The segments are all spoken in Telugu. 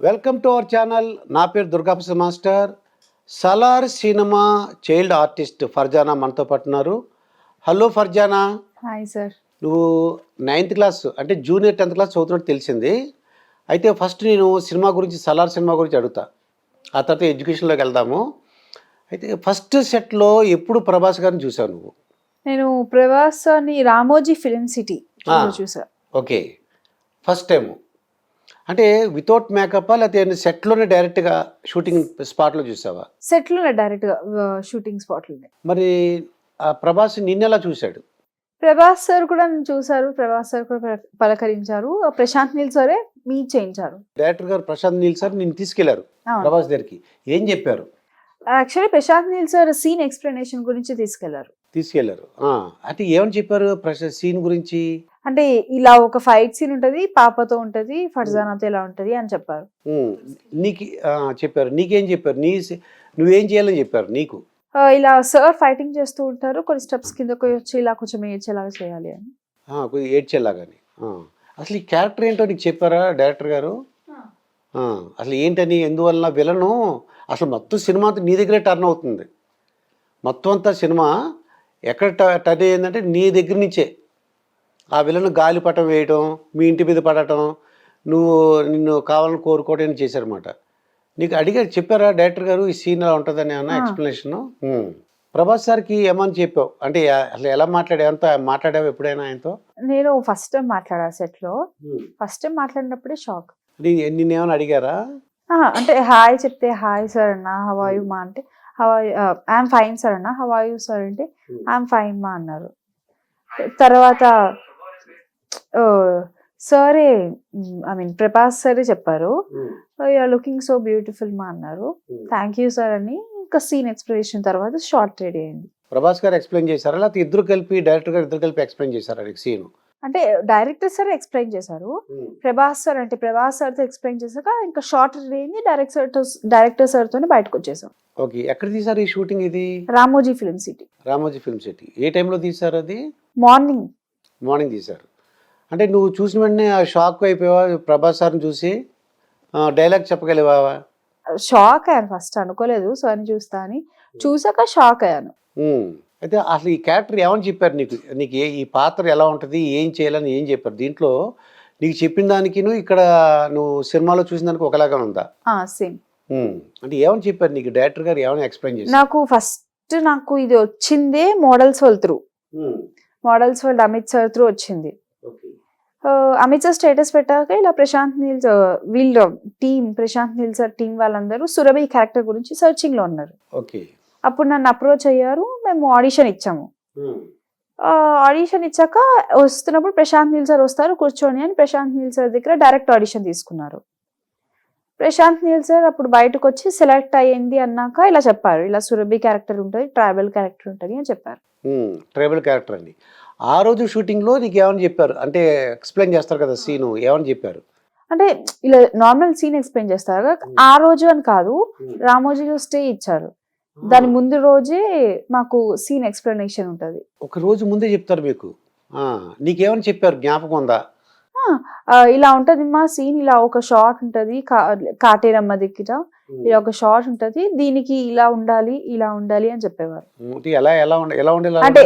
Welcome to our channel. నా పేరు Durgaprasad master. Salaar cinema child artist Farzana మనతో పాటు ఉన్నారు. హలో ఫర్జానా. Hi sir. నువ్వు 9th క్లాస్ అంటే జూనియర్ 10th క్లాస్ చదువుతున్నట్టు తెలిసింది. అయితే ఫస్ట్ నేను సినిమా గురించి సలార్ సినిమా గురించి అడుగుతా, ఆ తర్వాత ఎడ్యుకేషన్లోకి వెళ్దాము. అయితే ఫస్ట్ సెట్లో ఎప్పుడు ప్రభాస్ గారిని చూసావు నువ్వు? నేను ప్రభాస్ అని రామోజీ ఫిలిం సిటీ చూసా. ఓకే, ఫస్ట్ టైము అంటే వితౌట్ మేకప్ లేకపోతే సెట్లోనే డైరెక్ట్గా షూటింగ్ స్పాట్లో చూసావా? సెట్లోనే డైరెక్ట్గా షూటింగ్ స్పాట్లోనే. మరి ఆ ప్రభాస్ నిన్నెలా చూశాడు? ప్రభాస్ సార్ కూడా నన్ను చూసారు, ప్రభాస్ సార్ కూడా పలకరించారు, ప్రశాంత్ నీల్ సరే మీట్ చేయించారు. డైరెక్టర్ గారు ప్రశాంత్ నీల్ సార్ నిన్ను తీసుకెళ్లారు ప్రభాస్ దగ్గరికి. ఏం చెప్పారు? Actually Prashanth Neel sir scene explanation గురించి తీసుకెళ్లారు. అంటే ఏమని చెప్పారు సీన్ గురించి? అంటే ఇలా ఒక ఫైట్ సీన్ ఉంటది, పాపతో ఉంటది, ఫర్జానాతో ఇలా ఉంటది అని చెప్పారు. నీకు చెప్పారు. నీకేం చెప్పారు? నువ్వేం చేయాలని చెప్పారు నీకు? ఇలా సార్ ఫైటింగ్ చేస్తూ ఉంటారు, కొన్ని స్టెప్స్ కిందకి వచ్చి ఇలా కొంచెం ఏడ్చేలాగా చేయాలి అని. కొంచెం ఏడ్చేలాగాని. అసలు ఈ క్యారెక్టర్ ఏంటో నీకు చెప్పారా డైరెక్టర్ గారు? అసలు ఏంటని, ఎందువల్ల విలను అసలు మొత్తం సినిమా అంతా నీ దగ్గరే టర్న్ అవుతుంది. మొత్తం అంతా సినిమా ఎక్కడ టర్న్ అయ్యిందంటే నీ దగ్గర నుంచే. ఆ విలను గాలిపటం వేయటం, మీ ఇంటి మీద పడటం, నిన్ను కావాలని కోరుకోవడం చేశారన్నమాట. నీకు అడిగారు, చెప్పారా డైరెక్టర్ గారు ఈ సీన్ ఎలా ఉంటుందని ఏమన్నా ఎక్స్ప్లెనేషను? ప్రభాస్ సార్కి ఏమని చెప్పావు? అంటే అసలు ఎలా మాట్లాడావు ఎప్పుడైనా ఆయనతో? నేను ఫస్ట్ టైం మాట్లాడా సెట్లో. ఫస్ట్ టైం మాట్లాడినప్పుడే షాక్. నిన్నేమైనా అడిగారా? అంటే హాయ్ చెప్తే హాయ్ సార్ అన్న, హౌ ఆర్ యు మా అంటే ఐఎమ్ ఫైన్ సార్ అన్న, హౌ ఆర్ యు సార్ అంటే ఐఎమ్ ఫైన్ మా అన్నారు. తర్వాత సరే ప్రభాస్ సరే చెప్పారు, యూఆర్ లుకింగ్ సో బ్యూటిఫుల్ మా అన్నారు. థ్యాంక్ యూ సార్ అని ఇంకా సీన్ ఎక్స్ప్లెనేషన్ తర్వాత షార్ట్ రెడీ అయింది. ప్రభాస్ గారు ఎక్స్ప్లెయిన్ చేశారా లేకపోతే డైరెక్టర్ గారు ఇద్దరు కలిపి ఎక్స్ప్లెయిన్ చేశారా సీన్? అంటే డైరెక్టర్ సార్ ఎక్స్ప్లెయిన్ చేశారు, ప్రభాస్ సార్తో ఎక్స్ప్లెయిన్ చేశాక ఇంకా షార్ట్ రెడీ అయింది. డైరెక్టర్ సార్తోనే బయటకు వచ్చేసాం. ఓకే, ఎక్కడ తీసారు ఈ షూటింగ్? ఇది రామోజీ ఫిలిం సిటీ. ఏ టైంలో తీసారు అది? మార్నింగ్ తీశారు. అంటే నువ్వు చూసిన వెంటనే షాక్ అయిపోయావా ప్రభాస్ సార్ని చూసి? డైలాగ్ చెప్పగలిగావా? షాక్ అయ్యాను, ఫస్ట్ అనుకోలేదు సార్ని చూస్తా అని, చూసాక షాక్ అయ్యాను. అయితే అసలు ఈ క్యారెక్టర్ ఏమని చెప్పారు నీకు ఈ పాత్ర ఎలా ఉంటుంది, ఏం చేయాలని ఏం చెప్పారు? దీంట్లో నీకు చెప్పిన దానికి ఇక్కడ నువ్వు సినిమాలో చూసిన దానికి ఒకలాగా ఉందా? సేమ్. అంటే ఏమని చెప్పారు నీకు డైరెక్టర్ గారు? ఏమైనా ఎక్స్ప్లెయిన్ చేశారు? నాకు ఇది వచ్చిందే models world Amit sir through వచ్చింది. అమిత్ సార్ స్టేటస్ పెట్టాక ఇలా ప్రశాంత్ నీల్ సార్ టీం వాళ్ళందరూ సురభి క్యారెక్టర్ గురించి సర్చింగ్ లో ఉన్నారు. అప్పుడు నన్ను అప్రోచ్ అయ్యారు, మేము ఆడిషన్ ఇచ్చాము. ఆడిషన్ ఇచ్చాక వస్తున్నప్పుడు ప్రశాంత్ నీల్ సార్ వస్తారు కూర్చొని అని ప్రశాంత్ నీల్ సార్ దగ్గర డైరెక్ట్ ఆడిషన్ తీసుకున్నారు. ప్రశాంత్ నీల్ సార్ అప్పుడు బయటకు వచ్చి సెలెక్ట్ అయ్యింది అన్నాక ఇలా చెప్పారు, ఇలా సురభి క్యారెక్టర్ ఉంటుంది, ట్రైబల్ క్యారెక్టర్ ఉంటుంది అని చెప్పారు. ట్రైబల్ క్యారెక్టర్ అండి. ఆ రోజు షూటింగ్ లో నీకు ఏమని చెప్పారు? అంటే ఎక్స్ప్లెయిన్ చేస్తారు కదా సీను, ఏమని చెప్పారు? అంటే ఇలా నార్మల్ సీన్ ఎక్స్ప్లెయిన్ చేస్తారు, ఆ రోజు అని కాదు, రామోజీలో స్టే ఇచ్చారు, దాని ముందు రోజే మాకు సీన్ ఎక్స్ప్లెనేషన్ ఉంటుంది. ఒక రోజు ముందే చెప్తారు మీకు? నీకేమని చెప్పారు, జ్ఞాపకం ఉందా? ఇలా ఉంటది మా సీన్, ఇలా ఒక షార్ట్ ఉంటది, కాటేరమ్మ దగ్గర ఇలా ఒక షార్ట్ ఉంటది, దీనికి ఇలా ఉండాలి అని చెప్పేవారు. అంటే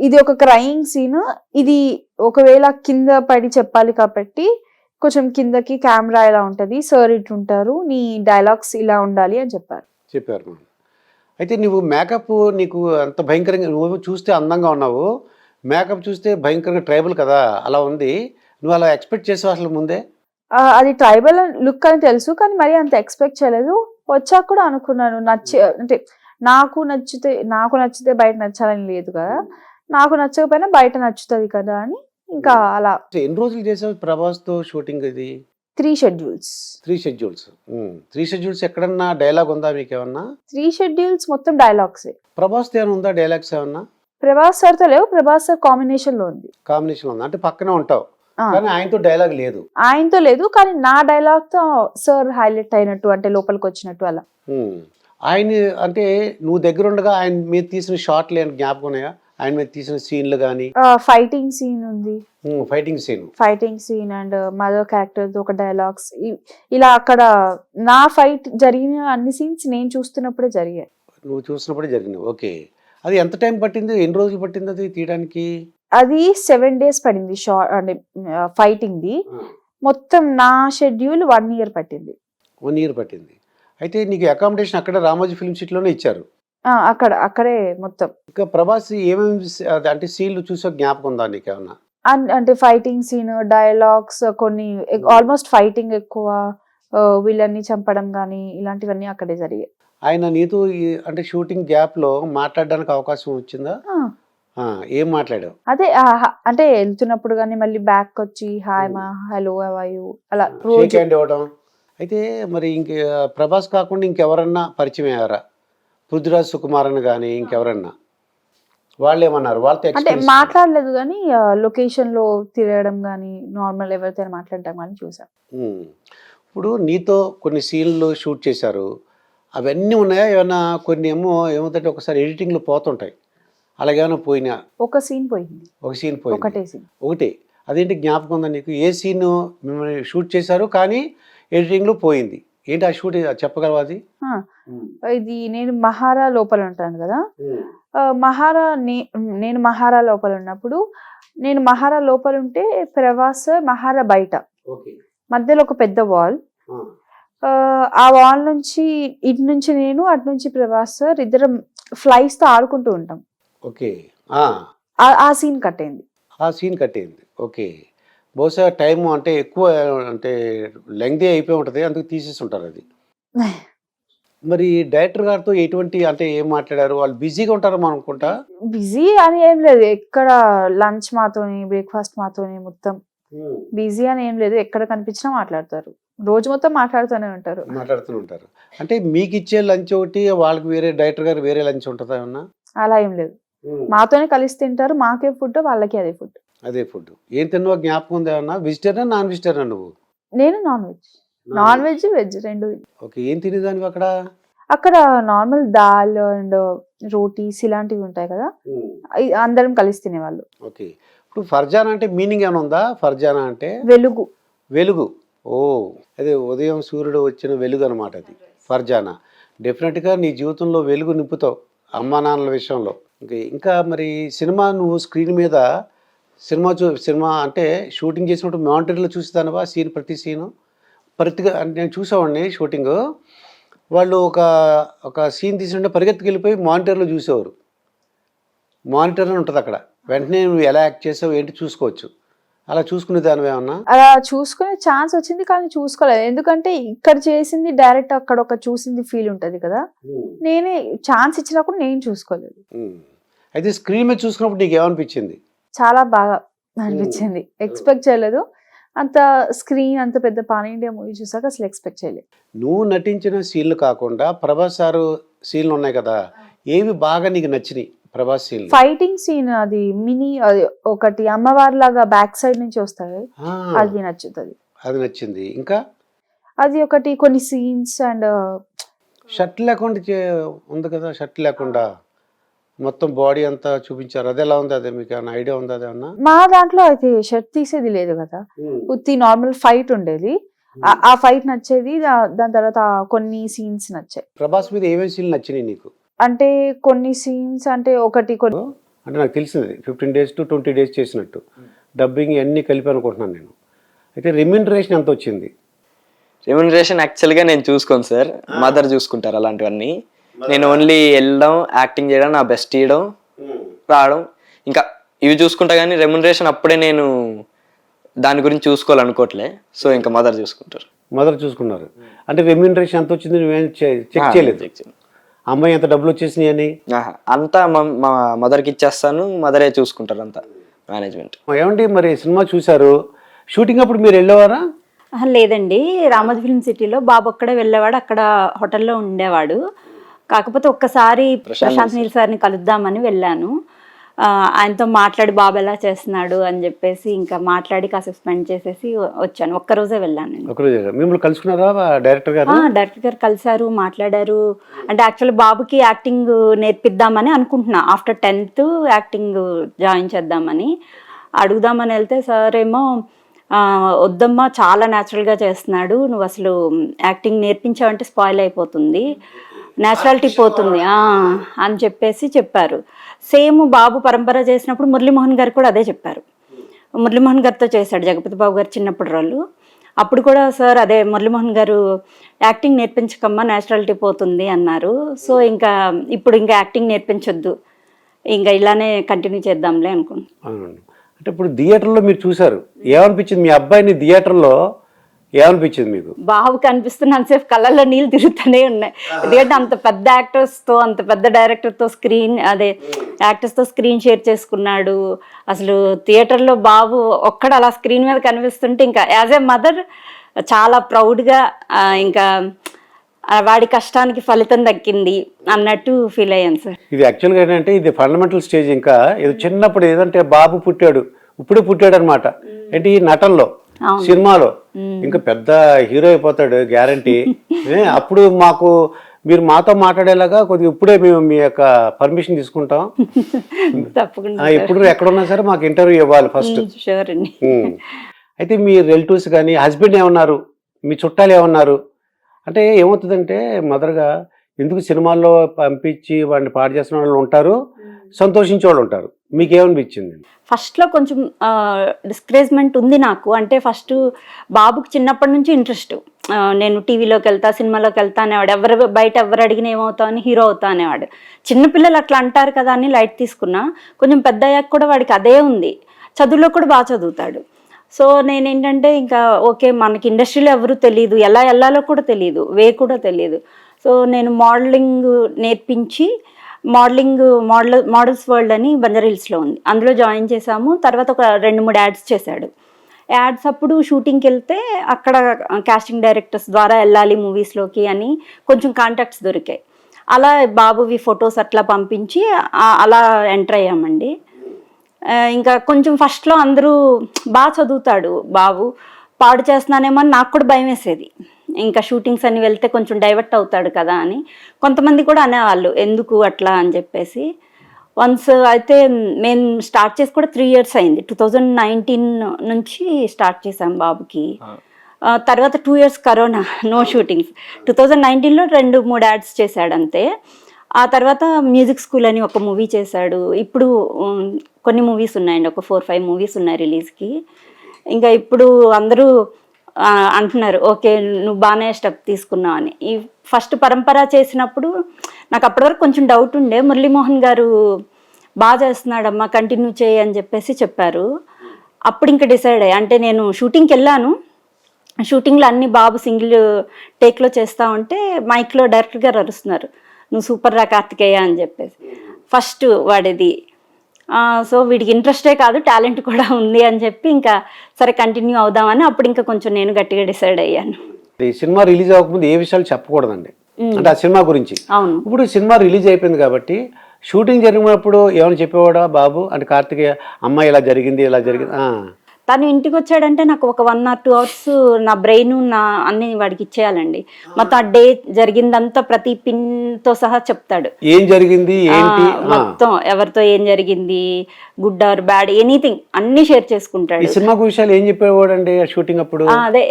ఇది ఒక క్రైయింగ్ సీన్, ఇది ఒకవేళ కింద పడి చెప్పాలి కాబట్టి కొంచెం కిందకి కెమెరా ఇలా ఉంటది, సార్ ఇటుంటారు, నీ డైలాగ్స్ ఇలా ఉండాలి అని చెప్పారు. అయితే నువ్వు మేకప్ నీకు అంత భయంకరంగా, నువ్వు చూస్తే అందంగా ఉన్నావు, మేకప్ చూస్తే భయంకరంగా ట్రైబల్ కదా అలా ఉంది, నువ్వు అలా ఎక్స్పెక్ట్ చేసావు అసలు ముందే? అది ట్రైబల్ లుక్ అని తెలుసు, కానీ మరి అంత ఎక్స్పెక్ట్ చేయలేదు. వచ్చాక కూడా అనుకున్నాను, అంటే నాకు నచ్చితే బయట నచ్చాలని లేదు కదా, నాకు నచ్చకపోయినా బయట నచ్చుతుంది కదా అని ఇంకా అలా. ఎన్ని రోజులు చేసావు ప్రభాస్ తో షూటింగ్? ఇది 3 షెడ్యూల్స్. 3 షెడ్యూల్స్. ఎక్కడన్నా డైలాగ్ ఉందా మీకు ఏమన్నా? 3 షెడ్యూల్స్ మొత్తం డైలాగ్స్. ప్రభాస్ తో ఏమైనా ఉందా డైలాగ్స్ ఏమన్నా? ప్రభాస్ సార్ తో లేవు, ప్రభాస్ సార్ కాంబినేషన్ లో ఉంది. అంటే పక్కనే ఉంటావు కానీ ఆయనతో డైలాగ్ లేదు. ఆయనతో లేదు, కానీ నా డైలాగ్ తో సార్ హైలైట్ అయినట్టు, అంటే లోపలికి వచ్చినట్టు అలా. ఆయన అంటే నువ్వు దగ్గర ఉండగా ఆయన మీరు తీసిన షార్ట్లు ఏమైనా జ్ఞాపకం ఉన్నాయా? ఆయన మీద తీసిన సీన్లు కానీ? ఫైటింగ్ సీన్ ఉంది, fighting scene and mother character ఒక డైలాగ్స్, ఇలా అక్కడ నా ఫైట్ జరిగిన అన్ని సీన్స్ నేను చూస్తున్నప్పుడే జరిగాయి. నువ్వు చూసినప్పుడే జరిగింది. ఓకే. అది ఎంత టైం పట్టింది, ఎన్ని రోజులు పట్టింది అది తీయడానికి? అది 7 days పడింది షార్ట్ అంటే ఫైటింగ్ ది. మొత్తం నా షెడ్యూల్ 1 year పట్టింది. 1 year పట్టింది. అయితే నీకు అకామిడేషన్ అక్కడ రామోజీ ఫిల్మ్ సిటీలోనే ఇచ్చారు? అక్కడే మొత్తం. ఇంకా ప్రభాస్ ఏమేమి అంటే సీన్లు చూసే జ్ఞాపకం ఉందా నీకేమన్నా? అంటే ఫైటింగ్ సీన్, డైలాగ్స్ కొన్ని ఆల్మోస్ట్ ఫైటింగ్ ఎక్కువ, వీళ్ళని చంపడం కానీ ఇలాంటివన్నీ అక్కడే జరిగాయి. ఆయన నీతో అంటే షూటింగ్ గ్యాప్ లో మాట్లాడడానికి అవకాశం వచ్చిందా? ఏం మాట్లాడావు? అదే అంటే వెళ్తున్నప్పుడు కానీ మళ్ళీ బ్యాక్ వచ్చి హాయ్ మా, హలో హౌ అలా రోజు ఇవ్వడం. అయితే మరి ఇంక ప్రభాస్ కాకుండా ఇంకెవరన్నా పరిచయం అయ్యారా? పృథ్వీరాజ్ సుకుమార్ అని కానీ ఇంకెవరన్నా? వాళ్ళు ఏమన్నారు? వాళ్ళతో అంటే మాట్లాడలేదు కానీ లొకేషన్ లో తిరగడం కానీ నార్మల్ ఎవరితో మాట్లాడటం కానీ చూసాం. ఇప్పుడు నీతో కొన్ని సీన్లు షూట్ చేశారు, అవన్నీ ఉన్నాయా? ఏమన్నా కొన్ని ఏమవుతుంటే ఒకసారి ఎడిటింగ్లో పోతుంటాయి, అలాగేమైనా పోయినా? ఒక సీన్ పోయింది. ఒకటే సీన్. ఒకటే. అదేంటి జ్ఞాపకం ఉందా నీకు? ఏ సీన్ మిమ్మల్ని షూట్ చేశారు కానీ ఎడిటింగ్లో పోయింది? ఏంటి ఆ షూట్ చెప్పగలవా అది? ఇది నేను మహారా లోపల ఉంటాను కదా, నేను మహారా లోపల ఉన్నప్పుడు, నేను మహారా లోపల ఉంటే ప్రభాస్ మహారా బయట, మధ్యలో ఒక పెద్ద వాల్, ఆ వాల్ నుంచి ఇటు నుంచి నేను, అటు నుంచి ప్రభాస్ సార్ ఇద్దరం ఫ్లైస్ తో ఆడుకుంటూ ఉంటాం. ఓకే. ఆ సీన్ కట్ అయింది. ఓకే. బహుశా టైం అంటే ఎక్కువ అంటే లెంగ్తీ అయిపోయి ఉంటుంది, అందుకు తీసేసి ఉంటారు అది. మరి డైరెక్టర్ గారితో ఎటువంటి అంటే ఏం మాట్లాడారు? వాళ్ళు బిజీగా ఉంటారు అనుకుంటా. బిజీ అని ఏం లేదు, ఎక్కడ లంచ్ మాతోని, బ్రేక్ఫాస్ట్ మాతోని, మొత్తం బిజీ అని ఏం లేదు, ఎక్కడ కనిపించినా మాట్లాడతారు, రోజు మొత్తం మాట్లాడుతూనే ఉంటారు. అంటే మీకు ఇచ్చే లంచ్ ఒకటి, వాళ్ళకి వేరే, డైరెక్టర్ గారు వేరే లంచ్ ఉంటుందా ఏమన్నా? అలా ఏం లేదు, మాతోనే కలిసి తింటారు, మాకే ఫుడ్, వాళ్ళకి అదే ఫుడ్. ఏం తిన్నావో జ్ఞాపకం ఉందా ఏమన్నా? వెజిటేరియన్ నాన్ వెజిటేరియన్ నువ్వు? నేను నాన్ వెజ్ వెజ్ రెండు. ఓకే. ఏం తినేదానివి అక్కడ? అక్కడ నార్మల్ దాల్ అండ్ రోటీస్ ఇలాంటివి ఉంటాయి కదా, అందరం కలిసి తినేవాళ్ళు. ఓకే. ఇప్పుడు ఫర్జానా అంటే మీనింగ్ ఏమైనా ఉందా? ఫర్జానా అంటే వెలుగు. ఓ, అదే ఉదయం సూర్యుడు వచ్చిన వెలుగు అనమాట అది ఫర్జానా. డెఫినెట్గా నీ జీవితంలో వెలుగు నింపుతావు అమ్మా నాన్నల విషయంలో. ఇంకా మరి సినిమా నువ్వు స్క్రీన్ మీద సినిమా అంటే షూటింగ్ చేసినప్పుడు మానిటర్లో చూసేదానివా ప్రతి సీను? నేను చూసేవాడిని షూటింగ్, వాళ్ళు ఒక సీన్ తీసుకుంటే పరిగెత్తుకు వెళ్ళిపోయి మానిటర్లో చూసేవారు. మానిటర్ అని ఉంటుంది అక్కడ, వెంటనే నువ్వు ఎలా యాక్ట్ చేసావు ఏంటి చూసుకోవచ్చు. అలా చూసుకునే దానివి ఏమన్నా? అలా చూసుకునే ఛాన్స్ వచ్చింది కానీ చూసుకోలేదు, ఎందుకంటే ఇక్కడ చేసింది డైరెక్ట్ అక్కడ ఒక చూసింది ఫీల్ ఉంటది కదా, నేనే ఛాన్స్ ఇచ్చినప్పుడు నేను చూసుకోలేదు. అయితే స్క్రీన్ మీద చూసుకున్నప్పుడు నీకు ఏమనిపించింది? చాలా బాగా అనిపించింది, ఎక్స్పెక్ట్ చేయలేదు అంత స్క్రీన్, అంత పెద్ద పాన్ ఇండియా మూవీ చూసాక అసలు ఎక్స్పెక్ట్ చేయలేదు. నువ్వు నటించిన సీన్లు కాకుండా ప్రభాస్ సారు సీన్లు ఉన్నాయి కదా, ఏవి బాగా నీకు నచ్చినాయి ప్రభాస్ సీన్? ఫైటింగ్ సీన్, అది మినీ, అది ఒకటి అమ్మవారి లాగా బ్యాక్ సైడ్ నుంచి వస్తాయి, అది నచ్చుతుంది. అది నచ్చింది. ఇంకా అది ఒకటి, కొన్ని సీన్స్ అండ్ షర్ట్ లేకుండా ఉంది కదా, షర్ట్ లేకుండా మొత్తం బాడీ అంతా చూపించారు, అది ఎలా ఉంది? అదే మీకు ఏమైనా ఐడియా ఉందా? అదేమన్నా? మా దాంట్లో అయితే షర్ట్ తీసేది లేదు కదా, ఉత్తి నార్మల్ ఫైట్ ఉండేది, ఆ ఫైట్ నచ్చేది. దాని తర్వాత కొన్ని సీన్స్ నచ్చాయి. ప్రభాస్ మీద ఏమేమి సీన్లు నచ్చినాయి నీకు? అంటే కొన్ని సీన్స్ అంటే కొన్ని అంటే నాకు తెలిసింది 15 days to 20 days చేసినట్టు, డబ్బింగ్ అన్నీ కలిపి అనుకుంటున్నాను నేను. అయితే రెమ్యూనరేషన్ ఎంత వచ్చింది? రెమ్యూనరేషన్ యాక్చువల్గా నేను చూసుకోను సార్, మదర్ చూసుకుంటారు అలాంటివన్నీ. నేను ఓన్లీ వెళ్ళడం, యాక్టింగ్ చేయడం, నా బెస్ట్ ఇవ్వడం, రావడం, ఇంకా ఇవి చూసుకుంటా. కానీ రెమ్యూనరేషన్ అప్పుడే నేను దాని గురించి చూసుకోవాలనుకోవట్లే, సో ఇంకా మదర్ చూసుకున్నారు. అంటే రెమ్యూనరేషన్ ఎంత వచ్చింది నువ్వేం చెక్ చేయలేదు? అమ్మాయి ఎంత డబ్బులు వచ్చేసినాయి అని? అంతా మా మదర్కి ఇచ్చేస్తాను, మదరే చూసుకుంటారు అంతా మేనేజ్మెంట్. ఏమండి మరి సినిమా చూసారు, షూటింగ్ అప్పుడు మీరు వెళ్ళేవారా? లేదండి, రామోజీ ఫిల్మ్ సిటీలో బాబు ఒక్కడే వెళ్ళేవాడు, అక్కడ హోటల్లో ఉండేవాడు. కాకపోతే ఒక్కసారి ప్రశాంత్ నీల్ సార్ని కలుద్దామని వెళ్ళాను. ఆయనతో మాట్లాడి బాబు ఎలా చేస్తున్నాడు అని చెప్పేసి ఇంకా మాట్లాడి కాసేపు స్పెండ్ చేసేసి వచ్చాను. ఒక్కరోజే వెళ్ళాను. ఒకరోజు మిమ్మల్ని కలుసుకున్నారా డైరెక్టర్ గారు? డైరెక్టర్ గారు కలిసారు, మాట్లాడారు. అంటే యాక్చువల్లీ బాబుకి యాక్టింగ్ నేర్పిద్దామని అనుకుంటున్నా. ఆఫ్టర్ 10th యాక్టింగ్ జాయిన్ చేద్దామని అడుగుదామని వెళ్తే సార్ ఏమో వద్దమ్మా, చాలా న్యాచురల్గా చేస్తున్నాడు, నువ్వు అసలు యాక్టింగ్ నేర్పించావంటే స్పాయిల్ అయిపోతుంది, న్యాచురాలిటీ పోతుంది అని చెప్పేసి చెప్పారు. సేమ్ బాబు పరంపర చేసినప్పుడు మురళీమోహన్ గారు కూడా అదే చెప్పారు. మురళీమోహన్ గారితో చేశాడు జగపతి బాబు గారు చిన్నప్పుడు రోలు. అప్పుడు కూడా సార్ అదే మురళీమోహన్ గారు యాక్టింగ్ నేర్పించకమ్మా, న్యాచురాలిటీ పోతుంది అన్నారు. సో ఇంకా ఇప్పుడు ఇంకా యాక్టింగ్ నేర్పించొద్దు, ఇంకా ఇలానే కంటిన్యూ చేద్దాంలే అనుకుంటున్నాను. అంటే ఇప్పుడు థియేటర్లో మీరు చూసారు, ఏమనిపించింది మీ అబ్బాయిని థియేటర్లో? ఏమనిపించింది మీకు? బాబు కనిపిస్తున్నంతసేపు కళ్ళల్లో నీళ్ళు తిరుగుతూనే ఉన్నాయి. ఎందుకంటే అంత పెద్ద యాక్టర్స్తో, అంత పెద్ద డైరెక్టర్తో యాక్టర్స్తో స్క్రీన్ షేర్ చేసుకున్నాడు. అసలు థియేటర్లో బాబు ఒక్కడ అలా స్క్రీన్ మీద కనిపిస్తుంటే ఇంకా యాజ్ ఏ మదర్ చాలా ప్రౌడ్గా, ఇంకా వాడి కష్టానికి ఫలితం దక్కింది అన్నట్టు ఫీల్ అయ్యాను సార్. ఇది యాక్చువల్గా ఏంటంటే ఇది ఫండమెంటల్ స్టేజ్. ఇంకా ఇది చిన్నప్పుడు ఏదంటే బాబు పుట్టాడు, ఇప్పుడే పుట్టాడు అనమాట. ఏంటి ఈ నటనలో, సినిమాలో ఇంకా పెద్ద హీరో అయిపోతాడు గ్యారంటీ. అప్పుడు మీరు మాతో మాట్లాడేలాగా కొద్దిగా ఇప్పుడే మేము మీ యొక్క పర్మిషన్ తీసుకుంటాం. తప్పకుండా ఇప్పుడు ఎక్కడున్నా సరే మాకు ఇంటర్వ్యూ ఇవ్వాలి ఫస్ట్. షూర్ అండి. అయితే మీ రిలేటివ్స్ కానీ హస్బెండ్ ఏమన్నారు, మీ చుట్టాలు ఏమన్నారు? అంటే ఏమవుతుందంటే మదర్గా ఎందుకు సినిమాల్లో పంపించి వాడిని పాడు చేసిన వాళ్ళు ఉంటారు, సంతోషించే వాళ్ళు ఉంటారు. మీకేమనిపించింది? ఫస్ట్లో కొంచెం డిస్కరేజ్మెంట్ ఉంది నాకు. అంటే ఫస్ట్ బాబుకి చిన్నప్పటి నుంచి ఇంట్రెస్ట్, నేను టీవీలోకి వెళ్తా, సినిమాలోకి వెళ్తా అనేవాడు. బయట ఎవరు అడిగిన ఏమవుతావు అని, హీరో అవుతా అనేవాడు. చిన్నపిల్లలు అట్లా అంటారు కదా అని లైట్ తీసుకున్నా. కొంచెం పెద్ద అయ్యాక కూడా వాడికి అదే ఉంది. చదువులో కూడా బాగా చదువుతాడు. సో నేనేంటంటే ఇంకా ఓకే, మనకి ఇండస్ట్రీలో ఎవరు తెలియదు, ఎలా వెళ్ళాలో కూడా తెలియదు, కూడా తెలియదు. సో నేను మోడలింగ్ నేర్పించి మోడల్స్ వరల్డ్ అని బంజారాహిల్స్లో ఉంది, అందులో జాయిన్ చేశాము. తర్వాత ఒక 2-3 యాడ్స్ చేశాడు. యాడ్స్ అప్పుడు షూటింగ్కి వెళ్తే అక్కడ కాస్టింగ్ డైరెక్టర్స్ ద్వారా వెళ్ళాలి మూవీస్లోకి అని కొంచెం కాంటాక్ట్స్ దొరికాయి. అలా బాబువి ఫొటోస్ అట్లా పంపించి అలా ఎంటర్ అయ్యామండి. ఇంకా కొంచెం ఫస్ట్లో అందరూ బాగా చదువుతాడు బాబు, పాడు చేస్తున్నానేమో అని నాకు కూడా భయం వేసేది. ఇంకా షూటింగ్స్ అని వెళ్తే కొంచెం డైవర్ట్ అవుతాడు కదా అని కొంతమంది కూడా అనేవాళ్ళు, ఎందుకు అట్లా అని చెప్పేసి. వన్స్ అయితే మేము స్టార్ట్ చేసి కూడా 3 years అయింది. 2019 నుంచి స్టార్ట్ చేసాం బాబుకి. తర్వాత 2 years కరోనా, నో షూటింగ్స్. 2019లో 2-3 యాడ్స్ చేశాడు అంతే. ఆ తర్వాత మ్యూజిక్ స్కూల్ అని ఒక మూవీ చేశాడు. ఇప్పుడు కొన్ని మూవీస్ ఉన్నాయండి, ఒక 4-5 మూవీస్ ఉన్నాయి రిలీజ్కి. ఇంకా ఇప్పుడు అందరూ అంటున్నారు, ఓకే నువ్వు బాగానే స్టెప్ తీసుకున్నావు అని. ఈ ఫస్ట్ పరంపర చేసినప్పుడు నాకు అప్పటి వరకు కొంచెం డౌట్ ఉండే. మురళీమోహన్ గారు బాగా చేస్తున్నాడమ్మా, కంటిన్యూ చేయి అని చెప్పేసి చెప్పారు. అప్పుడు ఇంకా డిసైడ్ అయ్యా. అంటే నేను షూటింగ్కి వెళ్ళాను, షూటింగ్లో అన్ని బాబు సింగిల్ టేక్లో చేస్తా ఉంటే మైక్లో డైరెక్టర్ గారు అరుస్తున్నారు, నువ్వు సూపర్ రా కార్తికేయ అని చెప్పేసి. ఫస్ట్ వాడిది. సో వీడికి ఇంట్రెస్టే కాదు, టాలెంట్ కూడా ఉంది అని చెప్పి ఇంకా సరే కంటిన్యూ అవుదామని అప్పుడు ఇంకా కొంచెం నేను గట్టిగా డిసైడ్ అయ్యాను. ఈ సినిమా రిలీజ్ అవ్వకముందు ఏ విషయాలు చెప్పకూడదండి, అంటే ఆ సినిమా గురించి. అవును. ఇప్పుడు సినిమా రిలీజ్ అయిపోయింది కాబట్టి షూటింగ్ జరిగినప్పుడు ఏమైనా చెప్పేవాడా బాబు, అంటే కార్తికేయ అమ్మాయి ఇలా జరిగింది ఇలా జరిగింది? తను ఇంటికి వచ్చాడంటే నాకు ఒక 1 or 2 hours నా బ్రెయిన్ నా అన్ని వాడికి ఇచ్చేయాలండి. మొత్తం ఆ డే జరిగిందంతా ప్రతి పిన్తో సహా చెప్తాడు, ఏం జరిగింది ఏంటి మొత్తం, ఎవరితో ఏం జరిగింది, గుడ్ ఆర్ బ్యాడ్, ఎనీథింగ్ అన్ని షేర్ చేసుకుంటాడు. ఈ సినిమా విషయాలు ఏం చెప్పేవాడండి షూటింగ్ అప్పుడు? అదే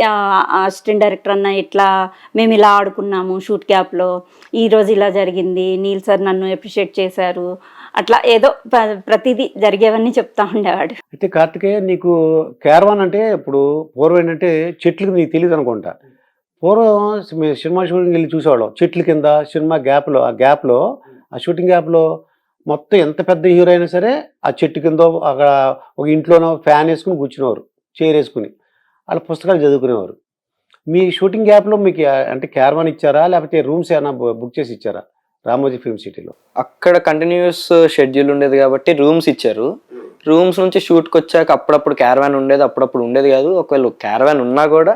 అసిస్టెంట్ డైరెక్టర్ అన్న ఇట్లా మేము ఇలా ఆడుకున్నాము షూట్ క్యాప్లో, ఈ రోజు ఇలా జరిగింది, నీల్ సార్ నన్ను అప్రిషియేట్ చేశారు, అట్లా ఏదో ప్రతిదీ జరిగేవన్నీ చెప్తా ఉండేవాడు. అయితే కార్తికేయ నీకు క్యారవాన్ అంటే ఇప్పుడు పూర్వం ఏంటంటే చెట్లకి నీకు తెలియదు అనుకుంటా. పూర్వం సినిమా షూటింగ్ వెళ్ళి చూసేవాళ్ళం చెట్ల కింద, సినిమా గ్యాప్లో, ఆ షూటింగ్ గ్యాప్లో మొత్తం ఎంత పెద్ద హీరో అయినా సరే ఆ చెట్టు కింద అక్కడ ఒక ఇంట్లోనో ఫ్యాన్ వేసుకుని కూర్చునేవారు, చైర్ వేసుకుని వాళ్ళ పుస్తకాలు చదువుకునేవారు. మీ షూటింగ్ గ్యాప్లో మీకు అంటే క్యారవాన్ ఇచ్చారా, లేకపోతే రూమ్స్ ఏమైనా బుక్ చేసి ఇచ్చారా రామోజీ ఫిల్మ్ సిటీలో? అక్కడ కంటిన్యూస్ షెడ్యూల్ ఉండేది కాబట్టి రూమ్స్ ఇచ్చారు. రూమ్స్ నుంచి షూట్కి వచ్చాక అప్పుడప్పుడు క్యారవాన్ ఉండేది, అప్పుడప్పుడు ఉండేది కాదు. ఒకవేళ క్యారవాన్ ఉన్నా కూడా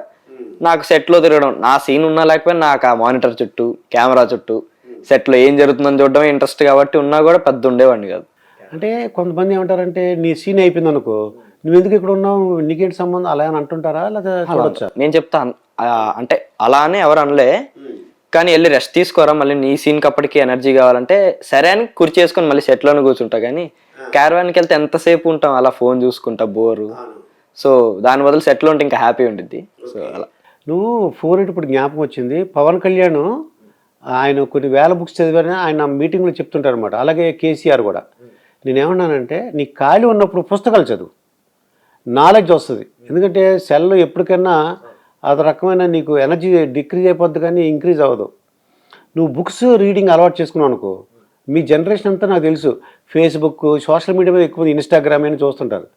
నాకు సెట్లో తిరగడం, నా సీన్ ఉన్నా లేకపోయినా నాకు ఆ మానిటర్ చుట్టూ, కెమెరా చుట్టూ, సెట్లో ఏం జరుగుతుందని చూడడం ఇంట్రెస్ట్ కాబట్టి ఉన్నా కూడా పెద్ద ఉండేవాడిని కాదు. అంటే కొంతమంది ఏమంటారంటే నీ సీన్ అయిపోయింది అనుకో, నువ్వు ఎందుకు ఇక్కడ ఉన్నావు, నీకేంటి సంబంధం అలా అని అంటుంటారా, లేదా చూడొచ్చా? నేను చెప్తా అంటే అలా అని ఎవరు అనలే, కానీ వెళ్ళి రెస్ట్ తీసుకోరా, మళ్ళీ నీ సీన్కి అప్పటికి ఎనర్జీ కావాలంటే సరే అని కుర్చీ చేసుకొని మళ్ళీ సెట్లోనే కూర్చుంటా. కానీ క్యారవాన్కి వెళ్తే ఎంతసేపు ఉంటాం అలా ఫోన్ చూసుకుంటా, బోరు. సో దాని బదులు సెట్లో ఉంటే ఇంకా హ్యాపీ ఉండిద్ది. సో అలా నువ్వు ఫోన్ ఇప్పుడు జ్ఞాపకం వచ్చింది, పవన్ కళ్యాణ్ ఆయన కొన్ని వేల బుక్స్ చదివారని ఆయన మీటింగ్లో చెప్తుంటారు అనమాట. అలాగే కేసీఆర్ కూడా. నేనేమన్నానంటే నీ ఖాళీ ఉన్నప్పుడు పుస్తకాలు చదువు, నాలెడ్జ్ వస్తుంది. ఎందుకంటే సెల్ ఎప్పటికైనా అది రకమైన నీకు ఎనర్జీ డిక్రీజ్ అయిపోద్ది కానీ ఇంక్రీజ్ అవ్వదు. నువ్వు బుక్స్ రీడింగ్ అలవాటు చేసుకున్నావు అనుకో, మీ జనరేషన్ అంతా నాకు తెలుసు ఫేస్బుక్ సోషల్ మీడియా మీద ఎక్కువ ఇన్స్టాగ్రామ్ అని చూస్తుంటారు.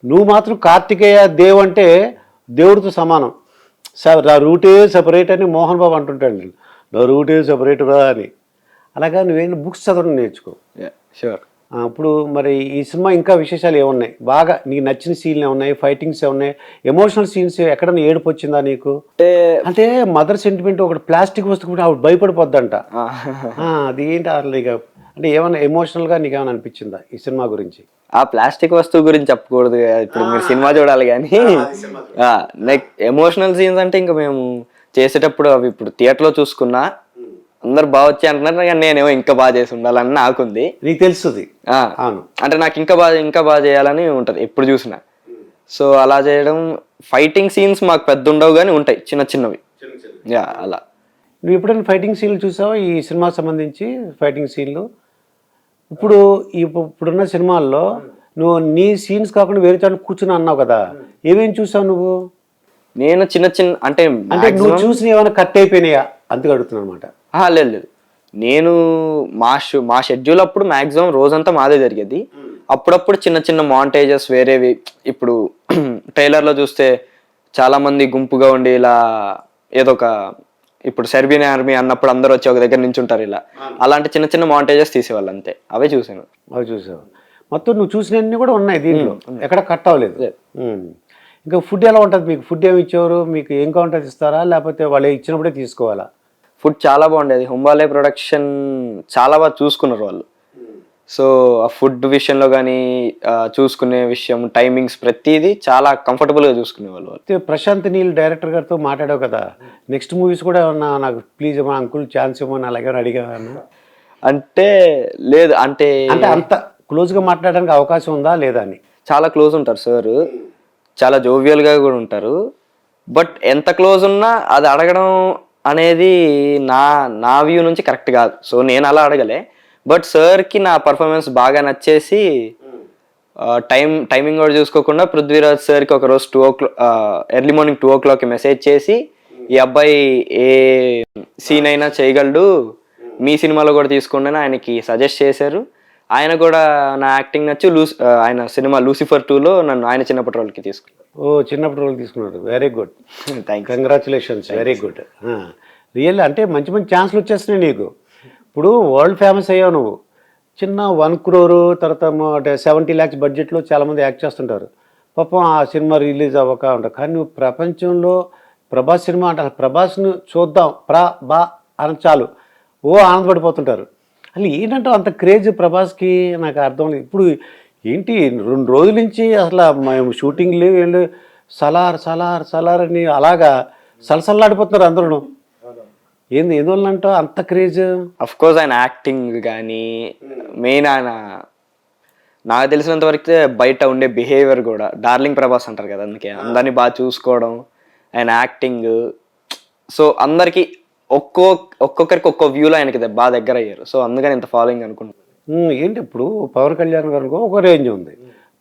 నువ్వు మాత్రం కార్తికేయ దేవ్ అంటే దేవుడితో సమానం. నా రూటే సపరేట్ అని మోహన్ బాబు అంటుంటాడు, నా రూటే సపరేట్ రా అని. అలాగా నువ్వేం బుక్స్ చదవడం నేర్చుకో. షూర్. ఇప్పుడు మరి ఈ సినిమా ఇంకా విశేషాలు ఏమున్నాయి, బాగా నీకు నచ్చిన సీన్లు ఏమున్నాయి, ఫైటింగ్స్ ఏమున్నాయి, ఎమోషనల్ సీన్స్ ఎక్కడన్నా ఏడుపు వచ్చిందా నీకు? అంటే మదర్ సెంటిమెంట్ ఒకటి ప్లాస్టిక్ వస్తువు ఆవిడ భయపడిపోద్దంట, అది ఏంటి అసలు ఇక అంటే ఏమన్నా ఎమోషనల్గా నీకు ఏమైనా అనిపించిందా ఈ సినిమా గురించి? ఆ ప్లాస్టిక్ వస్తువు గురించి చెప్పకూడదు, ఇప్పుడు మీరు సినిమా చూడాలి. కానీ లైక్ ఎమోషనల్ సీన్స్ అంటే ఇంకా మేము చేసేటప్పుడు అవి ఇప్పుడు థియేటర్లో చూసుకున్నా అందరు బాగా వచ్చి అంటున్నారు, కానీ నేనేమో ఇంకా బాగా చేసి ఉండాలని నాకుంది. నీకు తెలుస్తుంది అంటే నాకు ఇంకా బాగా చేయాలని ఉంటది ఎప్పుడు చూసినా. సో అలా చేయడం, ఫైటింగ్ సీన్స్ మాకు పెద్ద ఉండవు కానీ ఉంటాయి చిన్న చిన్నవి. అలా నువ్వు ఎప్పుడైనా ఫైటింగ్ సీన్లు చూసావా ఈ సినిమాకి సంబంధించి? ఫైటింగ్ సీన్లు ఇప్పుడున్న సినిమాల్లో నువ్వు నీ సీన్స్ కాకుండా వేరే చోట కూర్చుని అన్నావు కదా, ఏమేమి చూసావు నువ్వు? నేను చిన్న చిన్న అంటే నువ్వు చూసిన ఏమైనా కట్ అయిపోయినాయా అందుకు అడుగుతున్నా అనమాట. లేదు, నేను మా షెడ్యూల్ అప్పుడు మాక్సిమం రోజంతా మాదే జరిగేది. అప్పుడప్పుడు చిన్న చిన్న మాంటేజెస్ వేరేవి, ఇప్పుడు ట్రైలర్లో చూస్తే చాలా మంది గుంపుగా ఉండి ఇలా ఏదో ఒక, ఇప్పుడు సెర్బియన్ ఆర్మీ అన్నప్పుడు అందరూ వచ్చి ఒక దగ్గర నించుంటారు ఇలా, అలాంటి చిన్న చిన్న మాంటేజెస్ తీసేవాళ్ళు అంతే. అవే చూసాను. అవి చూసావు మొత్తం, నువ్వు చూసినవన్నీ కూడా ఉన్నాయి దీంట్లో, ఎక్కడ కట్ అవ్వలేదు. ఇంకా ఫుడ్ ఎలా ఉంటుంది మీకు? ఫుడ్ ఏమి ఇచ్చేవారు మీకు? ఏం కావాలంటే ఇస్తారా, లేకపోతే వాళ్ళు ఇచ్చినప్పుడే తీసుకోవాలా? ఫుడ్ చాలా బాగుండేది. హుంబాలే ప్రొడక్షన్ చాలా బాగా చూసుకున్నారు వాళ్ళు. సో ఆ ఫుడ్ విషయంలో కానీ చూసుకునే విషయం, టైమింగ్స్, ప్రతిదీ చాలా కంఫర్టబుల్గా చూసుకునే వాళ్ళు. ప్రశాంత్ నీల్ డైరెక్టర్ గారితో మాట్లాడావు కదా, నెక్స్ట్ మూవీస్ కూడా ఏమన్నా నాకు ప్లీజ్ మా అంకుల్ ఛాన్స్ ఇవ్వమని అలాగే అడిగాను? అంటే లేదు, అంటే అంత క్లోజ్గా మాట్లాడడానికి అవకాశం ఉందా లేదా అని? చాలా క్లోజ్ ఉంటారు సార్, చాలా జోవియల్గా కూడా ఉంటారు. బట్ ఎంత క్లోజ్ ఉన్నా అది అడగడం అనేది నా వ్యూ నుంచి కరెక్ట్ కాదు. సో నేను అలా అడగలే. బట్ సార్కి నా పర్ఫార్మెన్స్ బాగా నచ్చేసి టైమింగ్ కూడా చూసుకోకుండా పృథ్వీరాజ్ సార్కి ఒకరోజు ఎర్లీ మార్నింగ్ 2 o'clock మెసేజ్ చేసి, ఈ అబ్బాయి ఏ సీన్ అయినా చేయగలడు, మీ సినిమాలో కూడా తీసుకోండి అని ఆయనకి సజెస్ట్ చేశారు. ఆయన కూడా నా యాక్టింగ్ నచ్చి ఆయన సినిమా లూసిఫర్ 2లో నన్ను ఆయన చిన్నప్పటి రోల్కి తీసుకున్నారు. చిన్నప్పటి రోల్ తీసుకున్నారు. Very good, congratulations, very good. Real అంటే మంచి మంచి ఛాన్స్లు వచ్చేస్తున్నాయి నీకు. ఇప్పుడు వరల్డ్ ఫేమస్ అయ్యావు నువ్వు. చిన్న 1 crore తర్వాత 70 lakhs బడ్జెట్లో చాలామంది యాక్ట్ చేస్తుంటారు. పాపం ఆ సినిమా రిలీజ్ అవ్వక ఉంటారు. కానీ నువ్వు ప్రపంచంలో ప్రభాస్ సినిమా అంటే ప్రభాస్ను చూద్దాం బా అని చాలు ఆనందపడిపోతుంటారు. అసలు ఏంటంటే అంత క్రేజ్ ప్రభాస్కి, నాకు అర్థం లేదు. ఇప్పుడు ఏంటి 2 రోజుల నుంచి అసలు మేము షూటింగ్ లేవు, సలార్ అని అలాగా సలసల్లాడిపోతున్నారు అందరూ. ఎందువల్ల అంటావు అంత క్రేజ్? అఫ్ కోర్స్ ఆయన యాక్టింగ్ కానీ, మెయిన్ ఆయన నాకు తెలిసినంత వరకు బయట ఉండే బిహేవియర్ కూడా, డార్లింగ్ ప్రభాస్ అంటారు కదా, అందుకే అందరినీ బాగా చూసుకోవడం, ఆయన యాక్టింగ్. సో అందరికి ఒక్కొక్కరికి ఒక్కో వ్యూలో ఆయనకి బాగా దగ్గర అయ్యారు. సో అందుకని ఇంత ఫాలోయింగ్ అనుకుంటున్నాను. ఏంటి ఇప్పుడు పవన్ కళ్యాణ్ గారు అనుకో ఒక రేంజ్ ఉంది,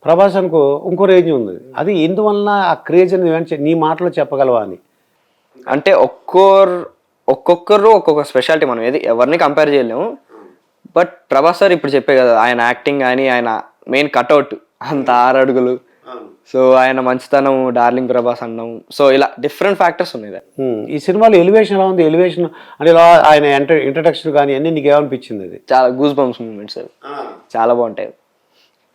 ప్రభాస్ అనుకో ఇంకో రేంజ్ ఉంది. అది ఎందువలన ఆ క్రేజ్ అనేది నీ మాటలో చెప్పగలవా అని? అంటే ఒక్కొక్కరు ఒక్కొక్క స్పెషాలిటీ, మనం ఎవరిని కంపేర్ చేయలేము. బట్ ప్రభాస్ సార్ ఇప్పుడు చెప్పే కదా, ఆయన యాక్టింగ్ కానీ, ఆయన మెయిన్ కట్అవుట్ అంత 6 అడుగులు. సో ఆయన మంచితనం, డార్లింగ్ ప్రభాస్ అన్నాం. సో ఇలా డిఫరెంట్ ఫ్యాక్టర్స్ ఉన్నాయి. ఈ సినిమాలో ఎలివేషన్ ఎలా ఉంది? ఎలివేషన్ అంటే ఇలా ఆయన ఇంట్రడక్షన్ కానీ అన్ని నీకు ఏమనిపించింది? అది చాలా గూస్ బంప్స్ మూమెంట్స్, చాలా బాగుంటాయి.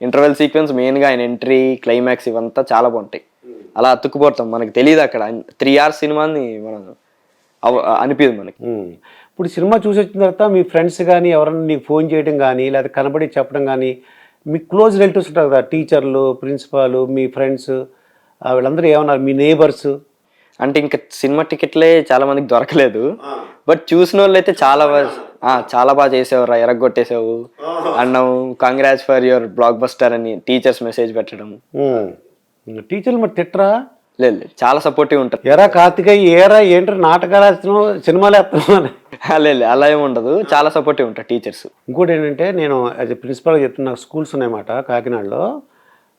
ఇంటర్వెల్ సీక్వెన్స్ మెయిన్గా, ఆయన ఎంట్రీ, క్లైమాక్స్ ఇవంతా చాలా బాగుంటాయి. అలా అతుక్కుపోతాం, మనకు తెలియదు అక్కడ 3 hours సినిమాని మనం అనిపించదు మనకి. ఇప్పుడు సినిమా చూసి వచ్చిన తర్వాత మీ ఫ్రెండ్స్ కానీ ఎవరన్నా నీకు ఫోన్ చేయడం కానీ, లేదా కనబడి చెప్పడం కానీ, మీ క్లోజ్ రిలేటివ్స్ ఉంటారు కదా, టీచర్లు, ప్రిన్సిపాల్, మీ ఫ్రెండ్స్, వీళ్ళందరూ ఏమన్నారు, మీ నేబర్స్? అంటే ఇంకా సినిమా టికెట్లే చాలా మందికి దొరకలేదు, బట్ చూసిన వాళ్ళు అయితే చాలా బాగా చేసావు, ఎరగొట్టేసావు అన్నావు, congrats for your block buster అని టీచర్స్ మెసేజ్ పెట్టడం. టీచర్లు మరి తిట్టరా? లేదు లేదు, చాలా సపోర్టివ్ ఉంటారు. ఎరా కార్తికేయ ఏరా ఏంటో నాటకాలు వేస్తున్నావు, సినిమాలు వేస్తున్నావు. లేదు అలా ఏమి ఉండదు, చాలా సపోర్టివ్ ఉంటారు టీచర్స్. ఇంకోటి ఏంటంటే, నేను యాజ్ ఎ ప్రిన్సిపల్గా చెప్తున్నా, నాకు స్కూల్స్ ఉన్నాయన్నమాట కాకినాడలో.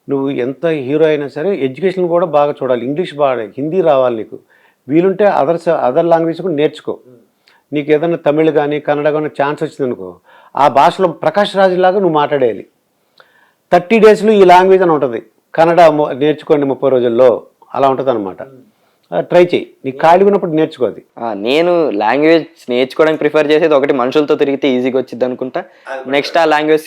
నువ్వు ఎంత హీరో అయినా సరే ఎడ్యుకేషన్ కూడా బాగా చూడాలి, ఇంగ్లీష్ బాగా, హిందీ రావాలి నీకు, వీలుంటే అదర్ లాంగ్వేజ్ కూడా నేర్చుకో. నీకు ఏదైనా తమిళ్ కానీ కన్నడ కానీ ఛాన్స్ వచ్చింది అనుకో, ఆ భాషలో ప్రకాష్ రాజ్ లాగా నువ్వు మాట్లాడేయాలి. 30 daysలో ఈ లాంగ్వేజ్ అని ఉంటుంది, కన్నడ నేర్చుకోండి 30 రోజుల్లో, అలా ఉంటుంది అనమాట. ట్రై చేయి, నీకు ఖాళీ ఉన్నప్పుడు నేర్చుకో అది. నేను లాంగ్వేజ్ నేర్చుకోవడానికి ప్రిఫర్ చేసేది ఒకటి, మనుషులతో తిరిగితే ఈజీగా వచ్చింది అనుకుంటా. నెక్స్ట్ ఆ లాంగ్వేజ్